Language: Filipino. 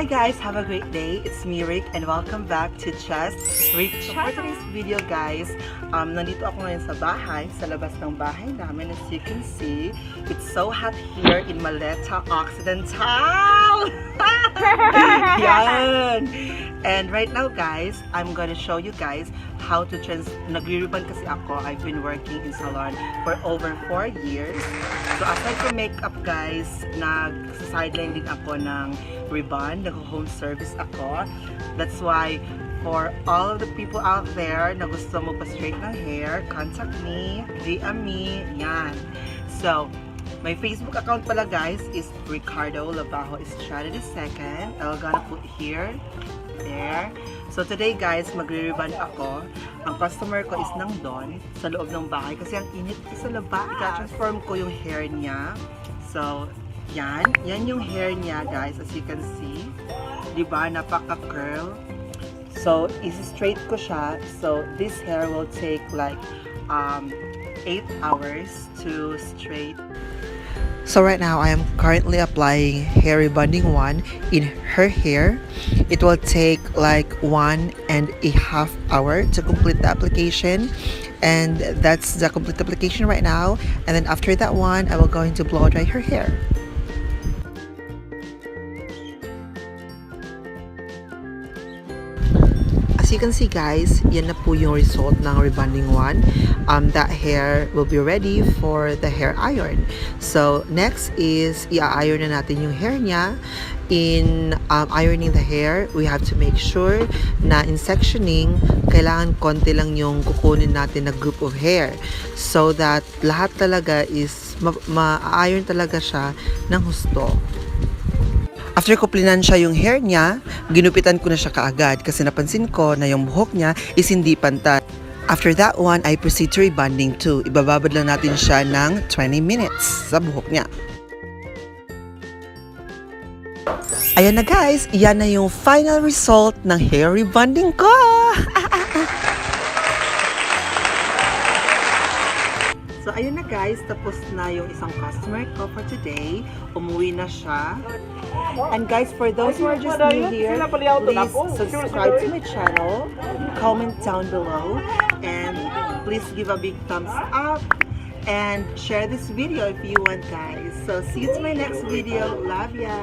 guys, have a great day. It's me, Rick, and welcome back to Just Rick. So for today's video guys, nandito ako ngayon sa bahay, sa labas ng bahay namin. As you can see, it's so hot here in Maleta Occidental! Yan! And right now guys, I'm gonna show you guys how to nagre-ribbon kasi ako. I've been working in salon for over 4 years. So aside from makeup guys, nag-sideline din ako ng ribbon, nag-home service ako. That's why for all of the people out there na gusto mo pa-straight ng hair, contact me, DM me, yan. So, my Facebook account pala guys is Ricardo Labajo Estrada II. I'm gonna put here, there. So today guys, magre-ribbon ako. Ang customer ko is nang doon sa loob ng bahay kasi ang init sa labas. I-transform ko yung hair niya. So, yan yung hair niya guys, as you can see. Diba? Napaka-curl. So, isi-straight ko siya. So, this hair will take like 8 hours to straight. So right now, I am currently applying hair rebonding 1 in her hair. It will take like 1.5 hours to complete the application. And that's the complete application right now. And then after that one, I will go into blow dry her hair. As you can see guys, yan na po yung result ng rebonding 1. That hair will be ready for the hair iron. So next is i-iron na natin yung hair niya. In ironing the hair, we have to make sure na in sectioning, kailangan konti lang yung kukunin natin na group of hair. So that lahat talaga is ma-iron talaga siya ng husto. After ko plinansya yung hair niya, ginupitan ko na siya kaagad kasi napansin ko na yung buhok niya is hindi pantay. After that one, I proceed to rebonding too. Ibababad lang natin siya ng 20 minutes sa buhok niya. Ayan na guys, iyan na yung final result ng hair rebonding ko! So, ayun na guys, tapos na yung isang customer ko for today. Umuwi na siya. And guys, for those who are just new here, please subscribe to my channel, comment down below, and please give a big thumbs up, and share this video if you want guys. So, see you to my next video. Love ya!